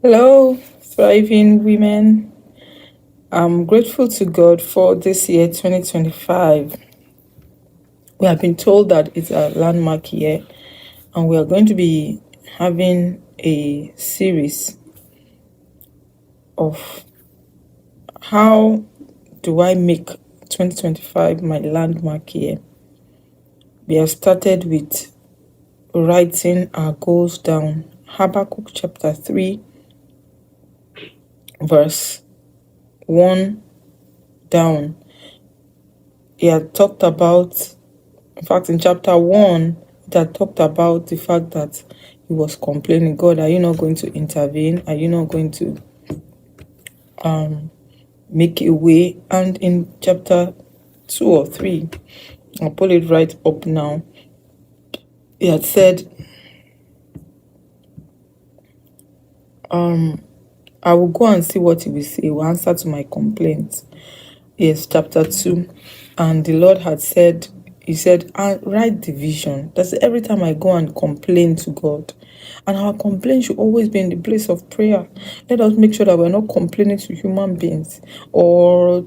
Hello, thriving women. I'm grateful to God for this year 2025. We have been told that it's a landmark year, and we are going to be having a series of how do I make 2025 my landmark year. We have started with writing our goals down. Habakkuk chapter 3, verse 1 down. He had talked about, in fact, in chapter 1, it had talked about the fact that he was complaining, God, are you not going to intervene? Are you not going to make a way? And in chapter 2 or 3, I'll pull it right up now, he had said, I will go and see what he will say. He will answer to my complaints. Yes, chapter 2. And the Lord had said, he said, write the vision. That's every time I go and complain to God. And our complaint should always be in the place of prayer. Let us make sure that we're not complaining to human beings or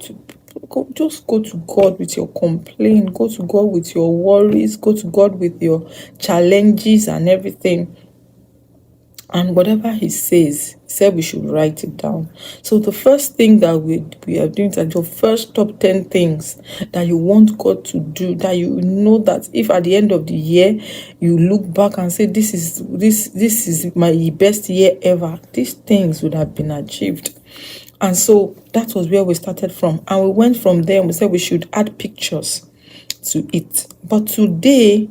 just go to God with your complaint. Go to God with your worries. Go to God with your challenges and everything. And whatever he says, he said we should write it down. So the first thing that we are doing is your first top 10 things that you want God to do, that you know that if at the end of the year you look back and say this is my best year ever, these things would have been achieved. And so that was where we started from. And we went from there and we said we should add pictures to it. But today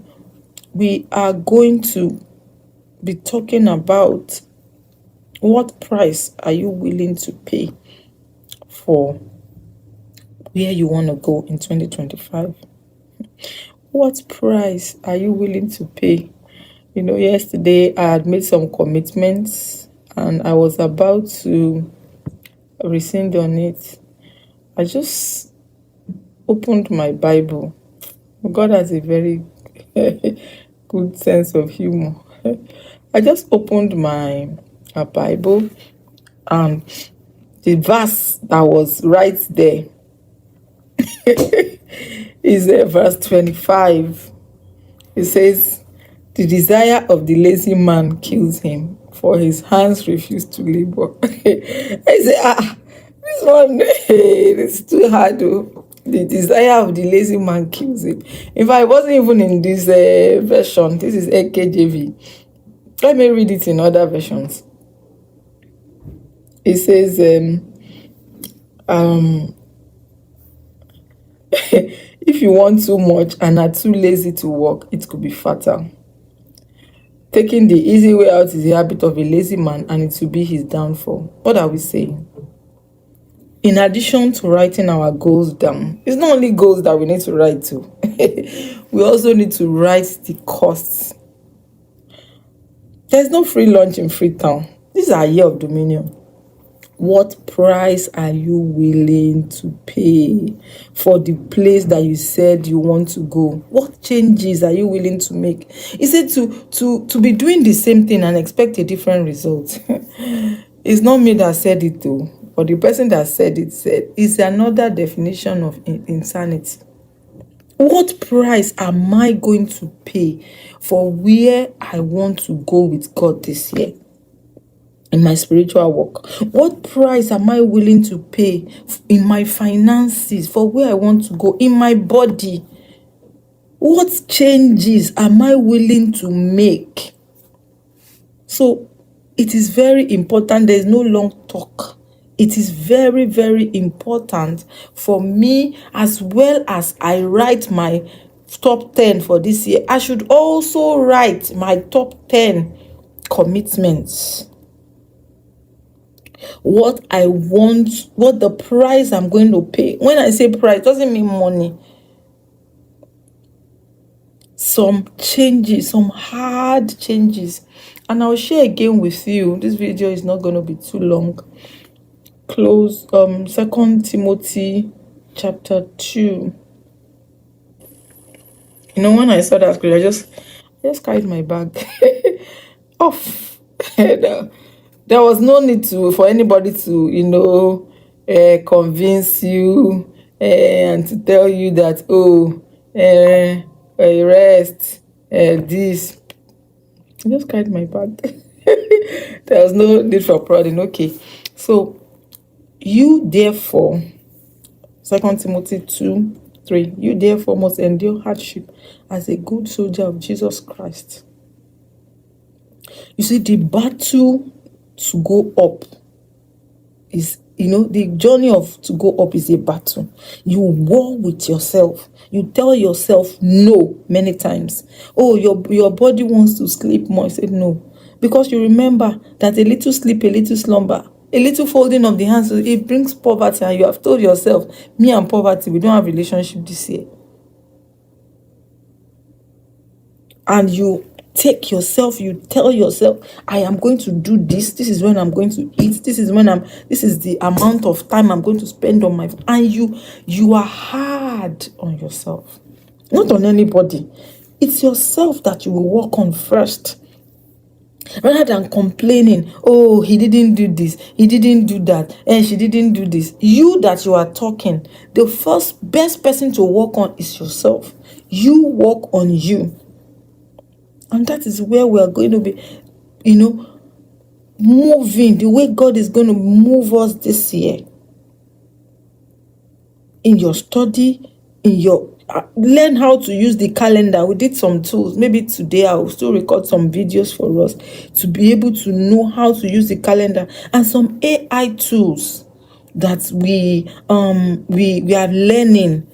we are going to be talking about what price are you willing to pay for where you want to go in 2025. What price are you willing to pay? Yesterday I had made some commitments and I was about to rescind on it. I just opened my Bible. God has a very good sense of humor. I just opened my Bible, and the verse that was right there is verse 25. It says, the desire of the lazy man kills him, for his hands refuse to labor. I say, this one, it's too hard. The desire of the lazy man kills him. In fact, it wasn't even in this version. This is AKJV. Let me read it in other versions. It says, if you want too much and are too lazy to work, it could be fatal. Taking the easy way out is the habit of a lazy man, and it will be his downfall. What are we saying? In addition to writing our goals down, it's not only goals that we need to write to. We also need to write the costs. There's no free lunch in Freetown. This is our year of dominion. What price are you willing to pay for the place that you said you want to go? What changes are you willing to make? Is it to be doing the same thing and expect a different result? It's not me that said it though, but the person that said it said it's another definition of insanity. What price am I going to pay for where I want to go with God this year? In my spiritual work, what price am I willing to pay in my finances for where I want to go, in my body? What changes am I willing to make? So it is very important. There's no long talk. It is very, very important for me, as well as I write my top 10 for this year, I should also write my top 10 commitments. What I want, what the price I'm going to pay. When I say price, it doesn't mean money. Some changes, some hard changes. And I'll share again with you. This video is not going to be too long. Close 2 Timothy chapter 2. When I saw that scripture, I just carried my bag off. There was no need for anybody to, convince you and to tell you that, rest, this. I just carried my bag. There was no need for prodding. Okay. So, you therefore, 2 Timothy 2:3, you therefore must endure hardship as a good soldier of Jesus Christ. You see, the battle to go up is, the journey to go up is a battle. You war with yourself. You tell yourself no many times. Oh, your body wants to sleep more. I said no. Because you remember that a little sleep, a little slumber, a little folding of the hands, it brings poverty. And you have told yourself, me and poverty, we don't have relationship this year. And you take yourself, you tell yourself, I am going to do this. This is when I'm going to eat. This is the amount of time I'm going to spend on and you are hard on yourself. Not on anybody. It's yourself that you will work on first. Rather than complaining, oh, he didn't do this, he didn't do that, and she didn't do this. You that you are talking, the best person to work on is yourself. You work on you. And that is where we are going to be, moving, the way God is going to move us this year. In your study, in your learn how to use the calendar. We did some tools. Maybe today I will still record some videos for us to be able to know how to use the calendar, and some AI tools that we are learning.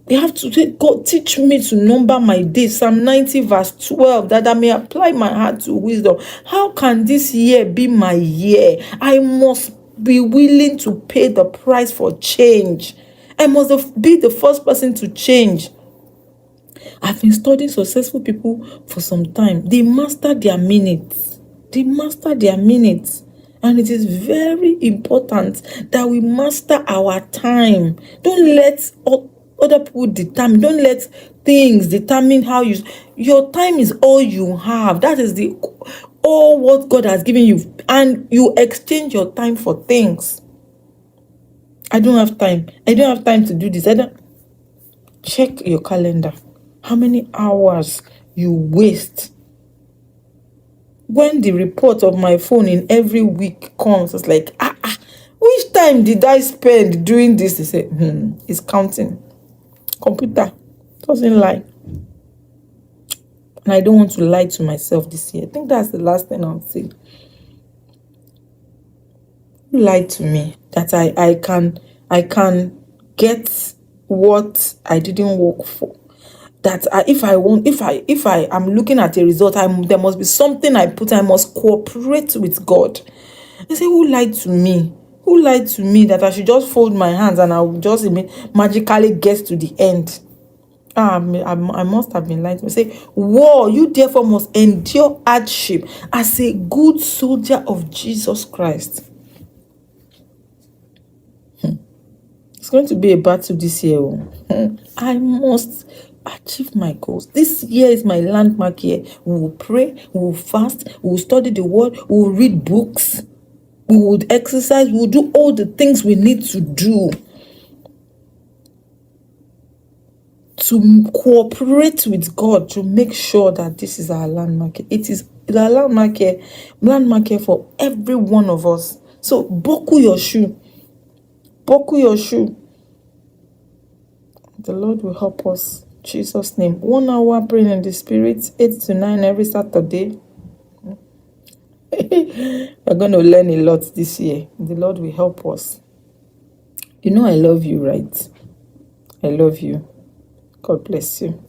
They have to say, God, teach me to number my days. Psalm 90 verse 12, that I may apply my heart to wisdom. How can this year be my year? I must be willing to pay the price for change. I must be the first person to change. I've been studying successful people for some time. They master their minutes. And it is very important that we master our time. Don't let other people determine. Don't let things determine how your time is all you have. That is all what God has given you. And you exchange your time for things. I don't have time. I don't have time to do this. Check your calendar. How many hours you waste? When the report of my phone in every week comes, it's like, which time did I spend doing this? They say, it's counting. Computer doesn't lie. And I don't want to lie to myself this year. I think that's the last thing I'll say. You lied to me that I can get what I didn't work for. That if I am looking at a result, there must be something I must cooperate with God. I say, who lied to me? Who lied to me that I should just fold my hands and I will just magically get to the end? I must have been lied to me. Say, whoa, you therefore must endure hardship as a good soldier of Jesus Christ. It's going to be a battle this year. I must achieve my goals. This year is my landmark year. We will pray, we will fast, we will study the word, we will read books, we will exercise, we will do all the things we need to do to cooperate with God to make sure that this is our landmark. It is the landmark year for every one of us. So buckle your shoe. Buckle your shoe. The Lord will help us. In Jesus' name. 1 hour praying in the Spirit, 8 to 9 every Saturday. We're going to learn a lot this year. The Lord will help us. I love you, right? I love you. God bless you.